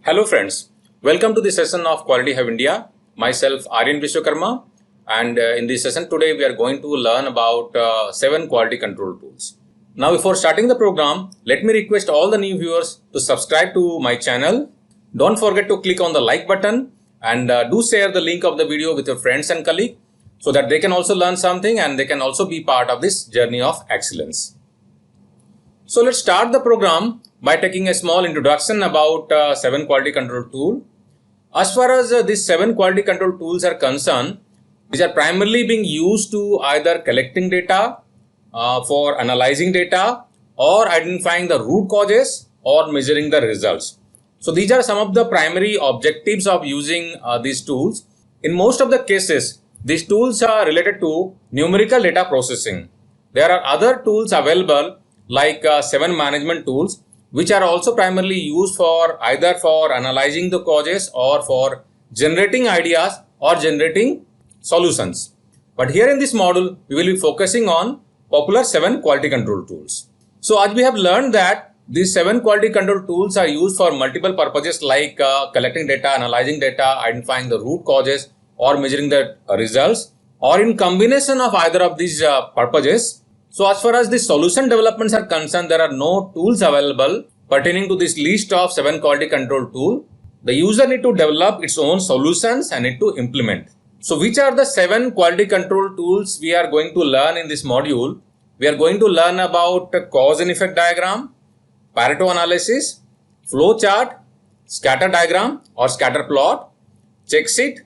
Hello friends, welcome to the session of Quality Hub India. Myself Aryan Vishwakarma, and in this session today we are going to learn about 7 quality control tools. Now before starting the program, let me request all the new viewers to subscribe to my channel. Don't forget to click on the like button and do share the link of the video with your friends and colleagues so that they can also learn something and they can also be part of this journey of excellence. So let's start the program by taking a small introduction about 7 quality control tool. As far as these 7 quality control tools are concerned, these are primarily being used to either collecting data, for analyzing data, or identifying the root causes or measuring the results. So these are some of the primary objectives of using these tools. In most of the cases, these tools are related to numerical data processing. There are other tools available like 7 management tools, which are also primarily used for either for analyzing the causes or for generating ideas or generating solutions. But here in this module, we will be focusing on popular 7 quality control tools. So as we have learned that these 7 quality control tools are used for multiple purposes like collecting data, analyzing data, identifying the root causes or measuring the results, or in combination of either of these purposes. So as far as the solution developments are concerned, there are no tools available pertaining to this list of 7 quality control tool. The user need to develop its own solutions and need to implement. So which are the 7 quality control tools we are going to learn in this module? We are going to learn about cause and effect diagram, Pareto analysis, flow chart, scatter diagram or scatter plot, check sheet,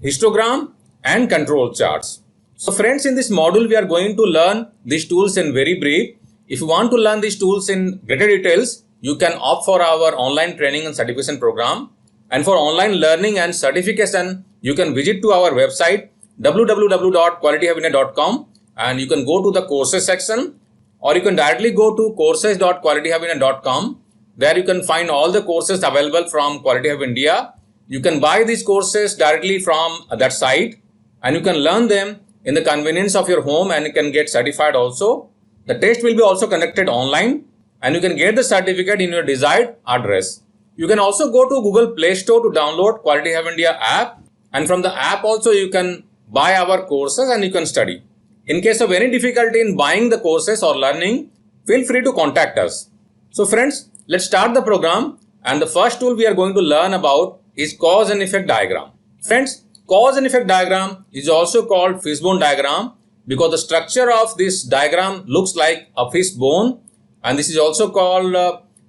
histogram and control charts. So friends, in this module, we are going to learn these tools in very brief. If you want to learn these tools in greater details, you can opt for our online training and certification program. And for online learning and certification, you can visit to our website www.qualityhubindia.com and you can go to the courses section, or you can directly go to courses.qualityhubindia.com. There you can find all the courses available from Quality Hub India. You can buy these courses directly from that site and you can learn them in the convenience of your home and you can get certified also. The test will be also conducted online and you can get the certificate in your desired address. You can also go to Google Play Store to download Quality Hub India app, and from the app also you can buy our courses and you can study. In case of any difficulty in buying the courses or learning, feel free to contact us. So friends, let's start the program, and the first tool we are going to learn about is cause and effect diagram. Friends, cause and effect diagram is also called fishbone diagram because the structure of this diagram looks like a fishbone, and this is also called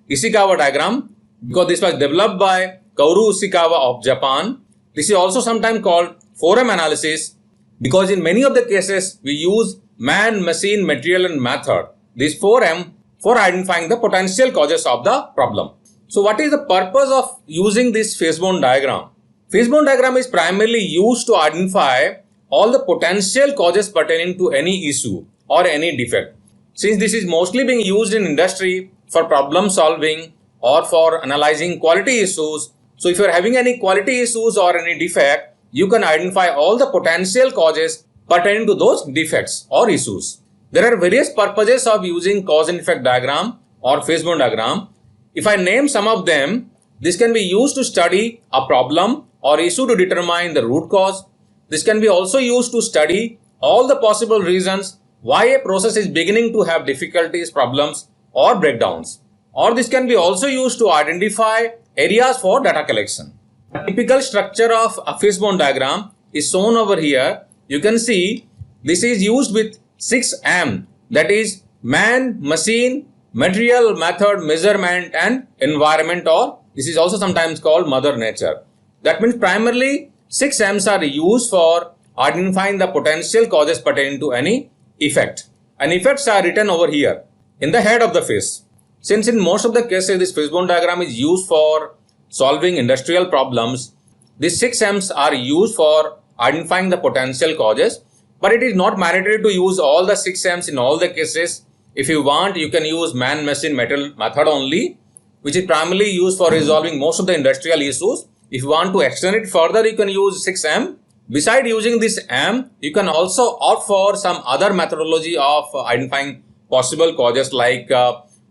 Ishikawa diagram because this was developed by Kaoru Ishikawa of Japan. This is also sometimes called forum analysis because in many of the cases we use man, machine, material and method, this 4M, for identifying the potential causes of the problem. So what is the purpose of using this fishbone diagram? Fishbone diagram is primarily used to identify all the potential causes pertaining to any issue or any defect. Since this is mostly being used in industry for problem solving or for analyzing quality issues, so if you are having any quality issues or any defect, you can identify all the potential causes pertaining to those defects or issues. There are various purposes of using cause and effect diagram or fishbone diagram. If I name some of them, this can be used to study a problem or issue to determine the root cause. This can be also used to study all the possible reasons why a process is beginning to have difficulties, problems or breakdowns. Or this can be also used to identify areas for data collection. A typical structure of a fishbone diagram is shown over here. You can see this is used with 6M, that is man, machine, material, method, measurement and environment, or this is also sometimes called mother nature. That means primarily 6 M's are used for identifying the potential causes pertaining to any effect. And effects are written over here in the head of the fish. Since in most of the cases this fishbone diagram is used for solving industrial problems, these 6 M's are used for identifying the potential causes, but it is not mandatory to use all the 6 M's in all the cases. If you want, you can use man, machine, metal method only, which is primarily used for resolving most of the industrial issues. If you want to extend it further, you can use 6M. Besides using this M, you can also opt for some other methodology of identifying possible causes like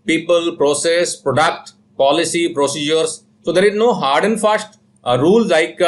people, process, product, policy, procedures, So there is no hard and fast rule like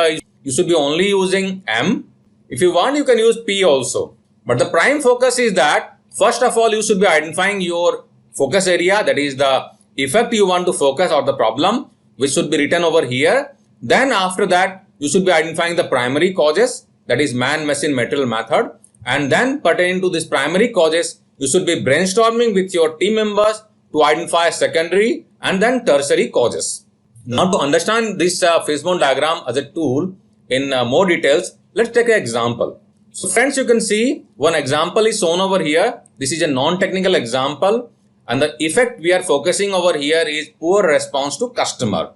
you should be only using M. If you want, you can use P also. But the prime focus is that first of all, you should be identifying your focus area, that is the effect you want to focus or the problem, which should be written over here. Then after that, you should be identifying the primary causes, that is man, machine, material, method. And then pertaining to these primary causes, you should be brainstorming with your team members to identify secondary and then tertiary causes. Now to understand this fishbone diagram as a tool in more details, let's take an example. So friends, you can see one example is shown over here. This is a non-technical example, and the effect we are focusing over here is poor response to customer.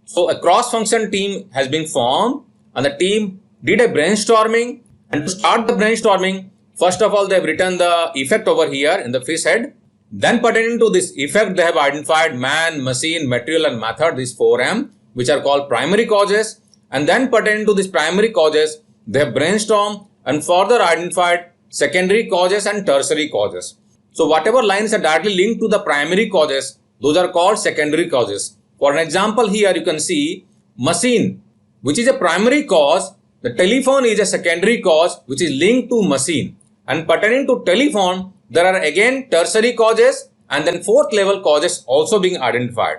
So a cross-function team has been formed and the team did a brainstorming, and to start the brainstorming, first of all they have written the effect over here in the fish head. Then pertaining to this effect, they have identified man, machine, material and method, these 4M, which are called primary causes. And then pertaining to these primary causes, they have brainstormed and further identified secondary causes and tertiary causes. So whatever lines are directly linked to the primary causes, those are called secondary causes. For an example here, you can see machine, which is a primary cause. The telephone is a secondary cause which is linked to machine. And pertaining to telephone, there are again tertiary causes and then fourth level causes also being identified.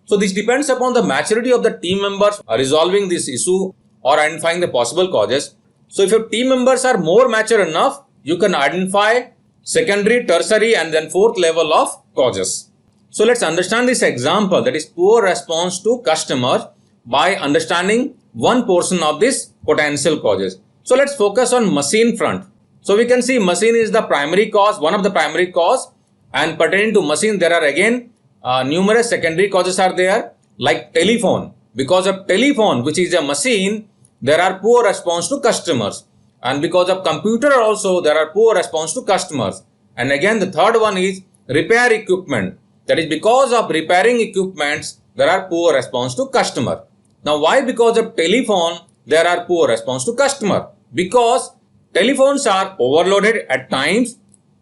So this depends upon the maturity of the team members resolving this issue or identifying the possible causes. So if your team members are more mature enough, you can identify secondary, tertiary and then fourth level of causes. So let's understand this example, that is poor response to customers, by understanding one portion of this potential causes. So let's focus on machine front. So we can see machine is the primary cause, one of the primary cause, and pertaining to machine there are again numerous secondary causes are there, like telephone. Because of telephone, which is a machine, there are poor response to customers, and because of computer also there are poor response to customers. And again the third one is repair equipment, that is because of repairing equipments there are poor response to customer. Now why because of telephone there are poor response to customer? Because telephones are overloaded at times,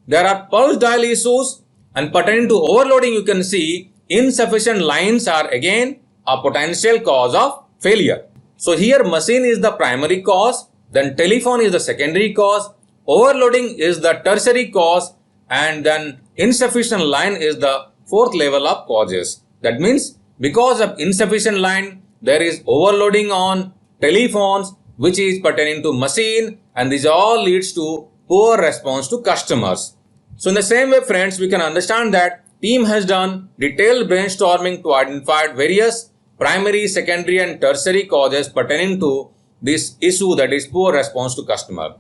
there are pulse dial issues, and pertaining to overloading you can see insufficient lines are again a potential cause of failure. So here machine is the primary cause, then telephone is the secondary cause, overloading is the tertiary cause, and then insufficient line is the fourth level of causes. That means because of insufficient line there is overloading on telephones which is pertaining to machine, and this all leads to poor response to customers. So in the same way friends, we can understand that team has done detailed brainstorming to identify various primary, secondary and tertiary causes pertaining to this issue, that is poor response to customer.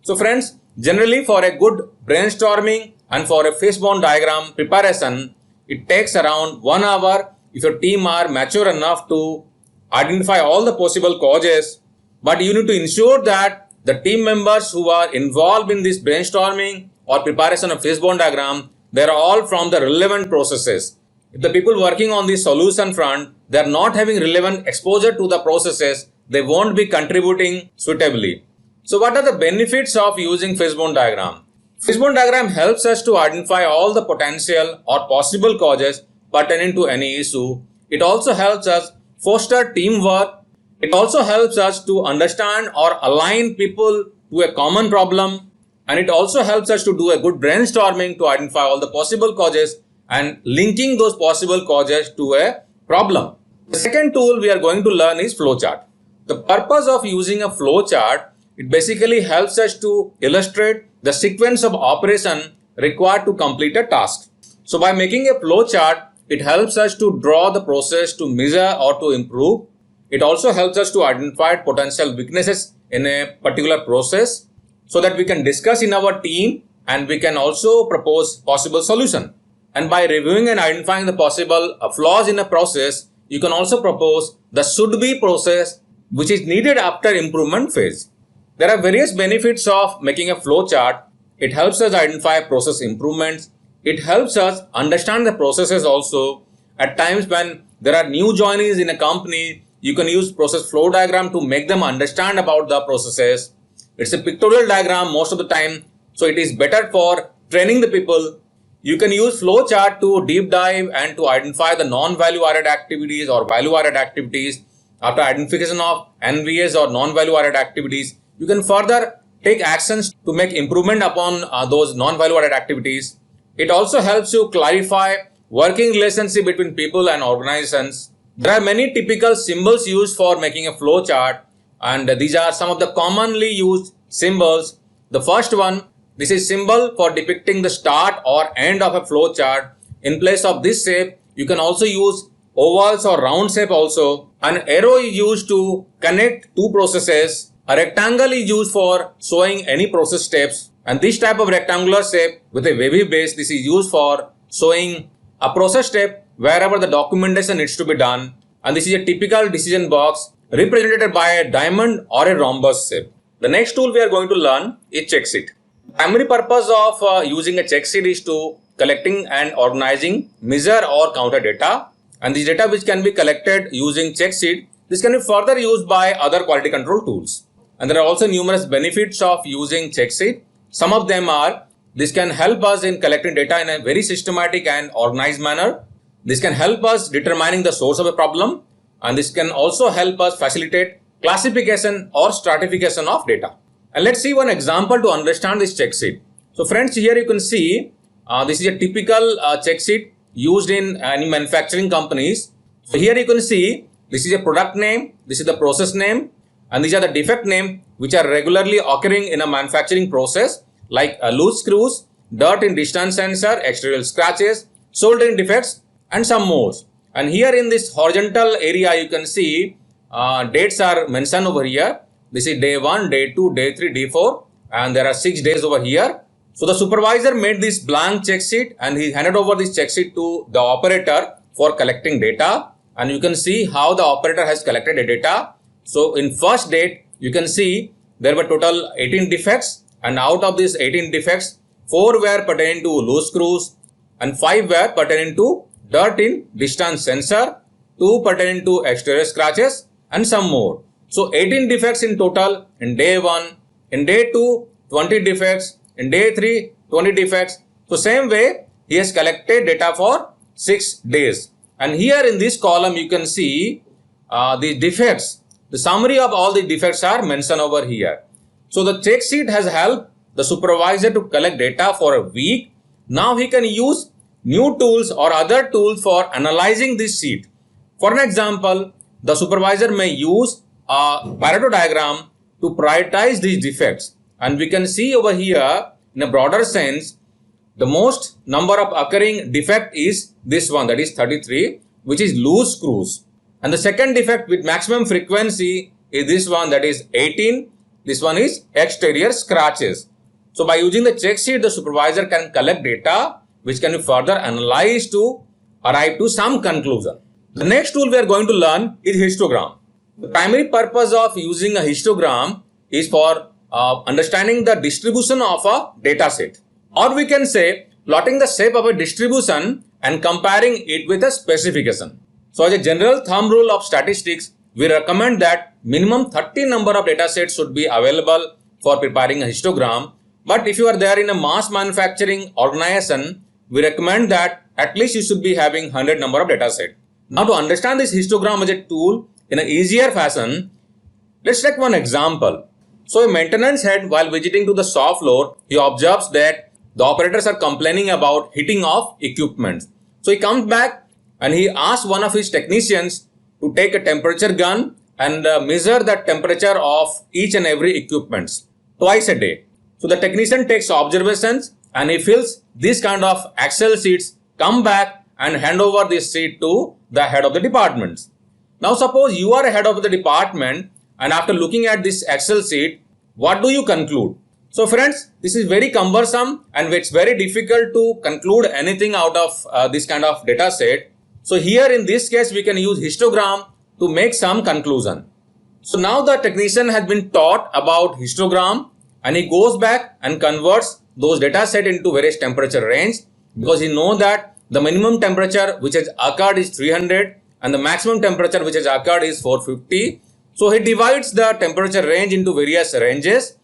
So friends, generally for a good brainstorming and for a fishbone diagram preparation, it takes around 1 hour if your team are mature enough to identify all the possible causes. But you need to ensure that the team members who are involved in this brainstorming or preparation of fishbone diagram, they are all from the relevant processes. If the people working on the solution front, they are not having relevant exposure to the processes, they won't be contributing suitably. So what are the benefits of using fishbone diagram? Fishbone diagram helps us to identify all the potential or possible causes pertaining to any issue. It also helps us foster teamwork. It also helps us to understand or align people to a common problem, and it also helps us to do a good brainstorming to identify all the possible causes and linking those possible causes to a problem. The second tool we are going to learn is flowchart. The purpose of using a flowchart, it basically helps us to illustrate the sequence of operation required to complete a task. So by making a flowchart, it helps us to draw the process to measure or to improve. It also helps us to identify potential weaknesses in a particular process so that we can discuss in our team and we can also propose possible solution. And by reviewing and identifying the possible flaws in a process, you can also propose the should be process which is needed after improvement phase. There are various benefits of making a flow chart. It helps us identify process improvements. It helps us understand the processes also. At times when there are new joinees in a company, you can use process flow diagram to make them understand about the processes. It's a pictorial diagram most of the time, so it is better for training the people. You can use flowchart to deep dive and to identify the non-value added activities or value added activities. After identification of NVS or non-value added activities, you can further take actions to make improvement upon those non-value added activities. It also helps you clarify working relationship between people and organizations. There are many typical symbols used for making a flow chart, and these are some of the commonly used symbols. The first one, this is symbol for depicting the start or end of a flow chart. In place of this shape, you can also use ovals or round shape also. An arrow is used to connect two processes. A rectangle is used for showing any process steps. And this type of rectangular shape with a wavy base, this is used for showing a process step wherever the documentation needs to be done. And this is a typical decision box represented by a diamond or a rhombus shape. The next tool we are going to learn is check sheet. The primary purpose of using a check sheet is to collecting and organizing measure or counter data. And this data which can be collected using check sheet, this can be further used by other quality control tools. And there are also numerous benefits of using check sheet. Some of them are, this can help us in collecting data in a very systematic and organized manner. This can help us determining the source of a problem, and this can also help us facilitate classification or stratification of data. And let's see one example to understand this check sheet. So friends, here you can see this is a typical check sheet used in any manufacturing companies. So here you can see this is a product name, this is the process name, and these are the defect name which are regularly occurring in a manufacturing process, like loose screws, dirt in distance sensor, exterior scratches, soldering defects, and some more. And here in this horizontal area you can see dates are mentioned over here. This is day 1, day 2, day 3, day 4, and there are 6 days over here. So the supervisor made this blank check sheet and he handed over this check sheet to the operator for collecting data. And you can see how the operator has collected the data. So in first date, you can see there were total 18 defects, and out of these 18 defects, 4 were pertaining to loose screws and 5 were pertaining to dirt in distance sensor, 2 pertaining to exterior scratches, and some more. So 18 defects in total in day 1, in day 2, 20 defects, in day 3, 20 defects. So same way, he has collected data for 6 days. And here in this column, you can see the defects. The summary of all the defects are mentioned over here. So the check sheet has helped the supervisor to collect data for a week. Now he can use new tools or other tools for analyzing this sheet. For an example, the supervisor may use a Pareto diagram to prioritize these defects. And we can see over here in a broader sense, the most number of occurring defect is this one, that is 33, which is loose screws. And the second defect with maximum frequency is this one, that is 18. This one is exterior scratches. So by using the check sheet, the supervisor can collect data which can be further analyzed to arrive to some conclusion. The next tool we are going to learn is histogram. The primary purpose of using a histogram is for understanding the distribution of a data set. Or we can say plotting the shape of a distribution and comparing it with a specification. So as a general thumb rule of statistics, we recommend that minimum 30 number of data sets should be available for preparing a histogram. But if you are there in a mass manufacturing organization, we recommend that at least you should be having 100 number of data sets. Now to understand this histogram as a tool in an easier fashion, let's take one example. So a maintenance head, while visiting to the shop floor, he observes that the operators are complaining about heating of equipment. So he comes back and he asks one of his technicians to take a temperature gun and measure the temperature of each and every equipment twice a day. So the technician takes observations and he fills this kind of Excel sheets, come back and hand over this sheet to the head of the department. Now suppose you are a head of the department, and after looking at this Excel sheet, what do you conclude? So friends, this is very cumbersome and it's very difficult to conclude anything out of this kind of data set. So here in this case, we can use histogram to make some conclusion. So now the technician has been taught about histogram and he goes back and converts those data set into various temperature range, because he knows that the minimum temperature which has occurred is 300 and the maximum temperature which has occurred is 450. So he divides the temperature range into various ranges.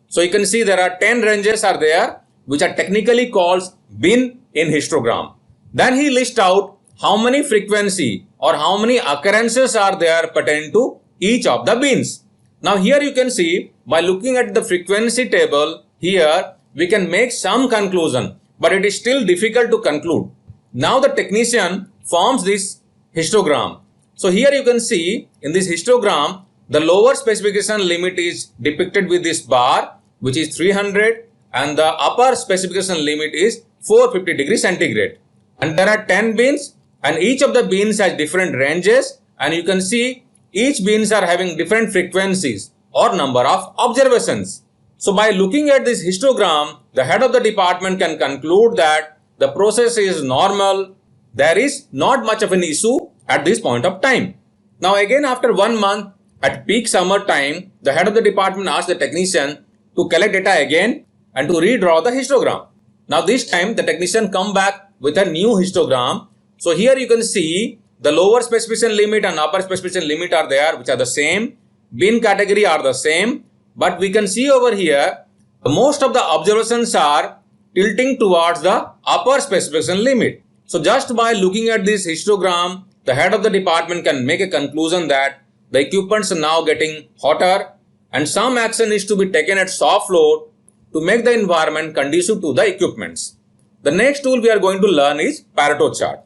So you can see there are 10 ranges are there, which are technically called bin in histogram. Then he lists out how many frequency or how many occurrences are there pertaining to each of the beans. Now here you can see by looking at the frequency table here we can make some conclusion, but it is still difficult to conclude. Now the technician forms this histogram. So here you can see in this histogram the lower specification limit is depicted with this bar which is 300 and the upper specification limit is 450 degrees centigrade. And there are 10 beans and each of the beans has different ranges, and you can see each beans are having different frequencies or number of observations. So by looking at this histogram, the head of the department can conclude that the process is normal. There is not much of an issue at this point of time. Now again after 1 month at peak summer time, the head of the department asks the technician to collect data again and to redraw the histogram. Now this time the technician come back with a new histogram. So here you can see the lower specification limit and upper specification limit are there, which are the same. Bin category are the same. But we can see over here, most of the observations are tilting towards the upper specification limit. So just by looking at this histogram, the head of the department can make a conclusion that the equipments are now getting hotter and some action is to be taken at soft load to make the environment conducive to the equipments. The next tool we are going to learn is Pareto chart.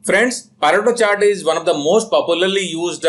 Friends, Pareto chart is one of the most popularly used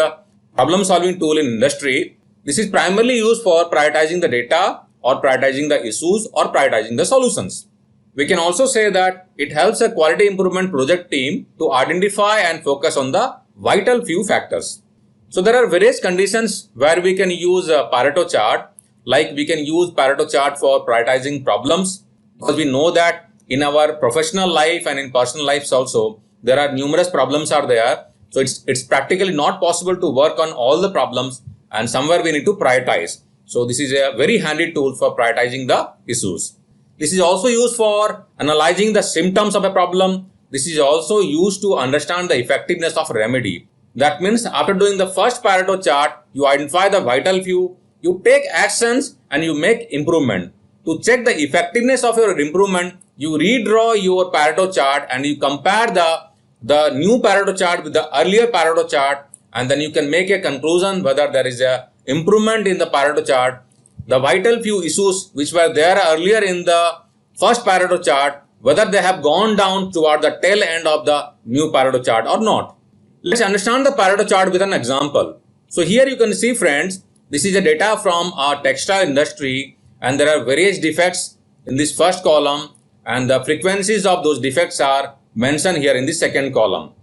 problem solving tool in industry. This is primarily used for prioritizing the data or prioritizing the issues or prioritizing the solutions. We can also say that it helps a quality improvement project team to identify and focus on the vital few factors. So there are various conditions where we can use a Pareto chart, like we can use Pareto chart for prioritizing problems, because we know that in our professional life and in personal lives also, there are numerous problems are there. So it's practically not possible to work on all the problems, and somewhere we need to prioritize. So this is a very handy tool for prioritizing the issues. This is also used for analyzing the symptoms of a problem. This is also used to understand the effectiveness of remedy. That means after doing the first Pareto chart, you identify the vital few, you take actions and you make improvement. To check the effectiveness of your improvement, you redraw your Pareto chart and you compare the new Pareto chart with the earlier Pareto chart, and then you can make a conclusion whether there is a improvement in the Pareto chart. The vital few issues which were there earlier in the first Pareto chart, whether they have gone down toward the tail end of the new Pareto chart or not. Let's understand the Pareto chart with an example. So here you can see, friends, this is a data from our textile industry, and there are various defects in this first column, and the frequencies of those defects are mentioned here in the second column.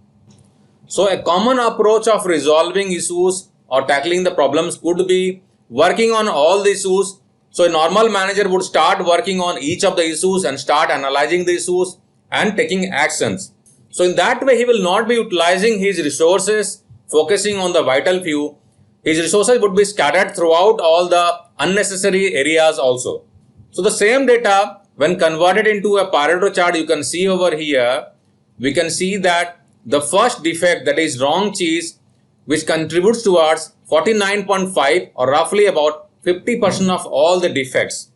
So a common approach of resolving issues or tackling the problems could be working on all the issues. So a normal manager would start working on each of the issues and start analyzing the issues and taking actions. So in that way, he will not be utilizing his resources, focusing on the vital few. His resources would be scattered throughout all the unnecessary areas also. So the same data, when converted into a Pareto chart, you can see over here, we can see that the first defect, that is wrong cheese, which contributes towards 49.5 or roughly about 50% of all the defects.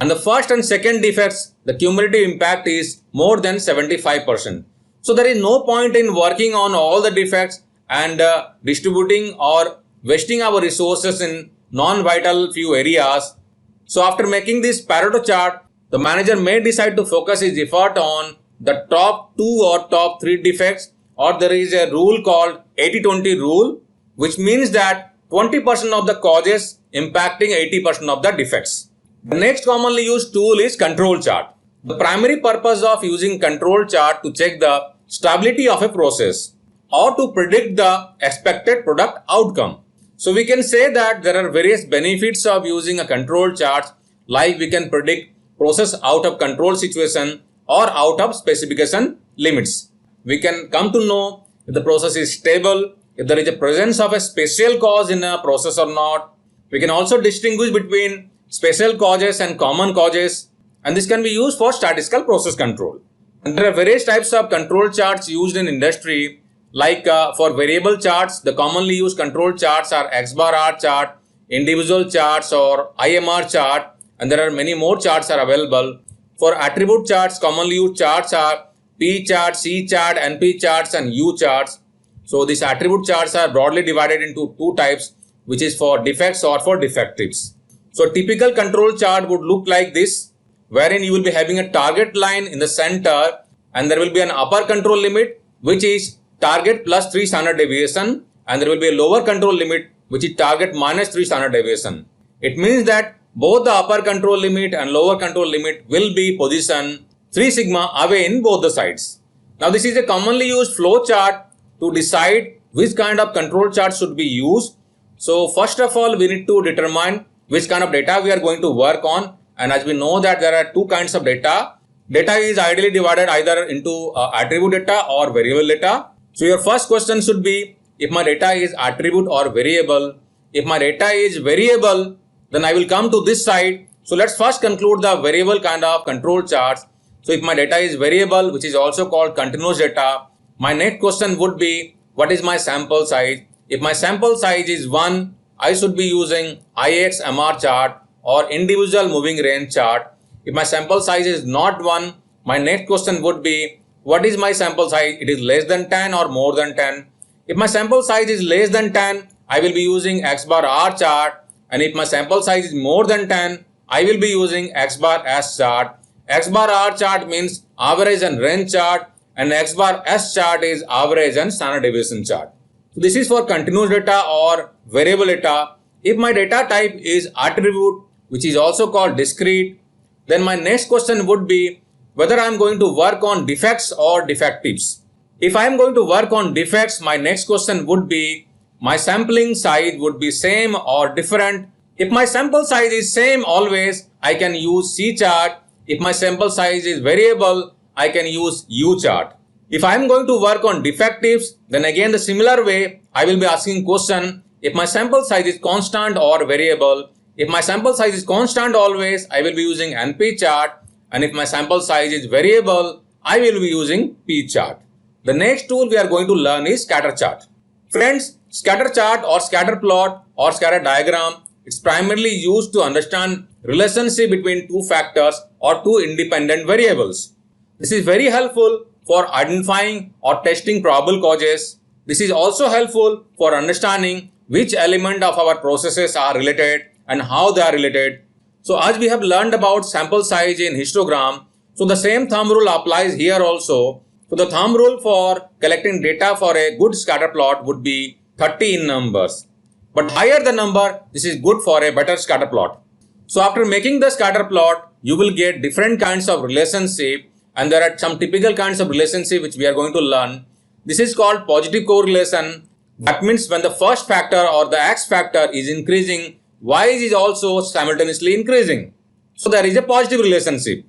And the first and second defects, the cumulative impact is more than 75%. So there is no point in working on all the defects and distributing or wasting our resources in non-vital few areas. So after making this Pareto chart, the manager may decide to focus his effort on the top 2 or top 3 defects, or there is a rule called 80-20 rule, which means that 20% of the causes impacting 80% of the defects. The next commonly used tool is control chart. The primary purpose of using control chart to check the stability of a process or to predict the expected product outcome. So we can say that there are various benefits of using a control chart, like we can predict process out of control situation or out of specification limits. We can come to know if the process is stable, if there is a presence of a special cause in a process or not. We can also distinguish between special causes and common causes, and this can be used for statistical process control. And there are various types of control charts used in industry, like for variable charts, the commonly used control charts are X bar R chart, individual charts or IMR chart, and there are many more charts are available. For attribute charts, commonly used charts are P chart, C chart, NP charts and U charts. So these attribute charts are broadly divided into two types, which is for defects or for defectives. So typical control chart would look like this, wherein you will be having a target line in the center and there will be an upper control limit which is target plus 3 standard deviation, and there will be a lower control limit which is target minus 3 standard deviation. It means that both the upper control limit and lower control limit will be positioned 3 sigma away in both the sides. Now this is a commonly used flow chart to decide which kind of control chart should be used. So first of all, we need to determine which kind of data we are going to work on, and as we know that there are two kinds of data. Data is ideally divided either into attribute data or variable data. So your first question should be, if my data is attribute or variable. If my data is variable, then I will come to this side. So let's first conclude the variable kind of control charts. So if my data is variable, which is also called continuous data, my next question would be, what is my sample size? If my sample size is 1, I should be using IXMR chart or individual moving range chart. If my sample size is not 1, my next question would be, what is my sample size? It is less than 10 or more than 10. If my sample size is less than 10, I will be using X bar R chart, and if my sample size is more than 10, I will be using X bar S chart. X bar R chart means average and range chart, and X bar S chart is average and standard deviation chart. So this is for continuous data or variable data. If my data type is attribute, which is also called discrete, then my next question would be whether I am going to work on defects or defectives. If I am going to work on defects, my next question would be, my sampling size would be same or different. If my sample size is same always, I can use C chart. If my sample size is variable, I can use U chart. If I am going to work on defectives, then again the similar way, I will be asking question, if my sample size is constant or variable. If my sample size is constant always, I will be using NP chart, and if my sample size is variable, I will be using P chart. The next tool we are going to learn is scatter chart. Friends, scatter chart or scatter plot or scatter diagram, it's primarily used to understand relationship between two factors or two independent variables. This is very helpful for identifying or testing probable causes. This is also helpful for understanding which element of our processes are related and how they are related. So as we have learned about sample size in histogram, so the same thumb rule applies here also. So the thumb rule for collecting data for a good scatter plot would be 30 in numbers. But higher the number, this is good for a better scatter plot. So after making the scatter plot, you will get different kinds of relationship, and there are some typical kinds of relationship which we are going to learn. This is called positive correlation. That means when the first factor or the X factor is increasing, Y is also simultaneously increasing. So there is a positive relationship.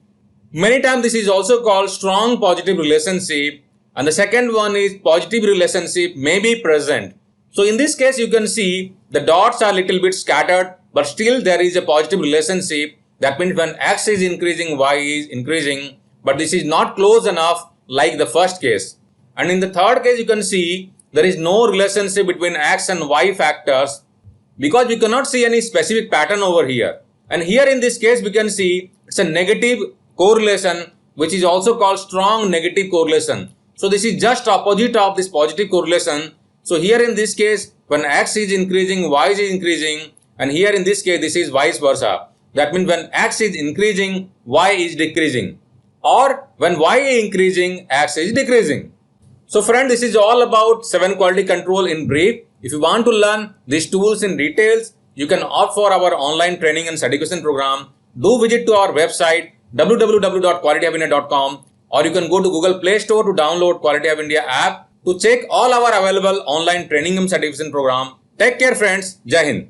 Many times this is also called strong positive relationship, and the second one is positive relationship may be present. So in this case you can see the dots are little bit scattered, but still there is a positive relationship. That means when X is increasing, Y is increasing, but this is not close enough like the first case. And in the third case you can see there is no relationship between X and Y factors because we cannot see any specific pattern over here. And here in this case we can see it's a negative correlation, which is also called strong negative correlation. So this is just opposite of this positive correlation. So here in this case, when X is increasing, Y is increasing, and here in this case, this is vice versa. That means when X is increasing, Y is decreasing, or when Y is increasing, X is decreasing. So friend, this is all about 7 quality control in brief. If you want to learn these tools in details, you can opt for our online training and certification program. Do visit to our website www.qualityofindia.com, or you can go to Google Play Store to download Quality of India app to check all our available online training and certification program. Take care friends. Jai Hind.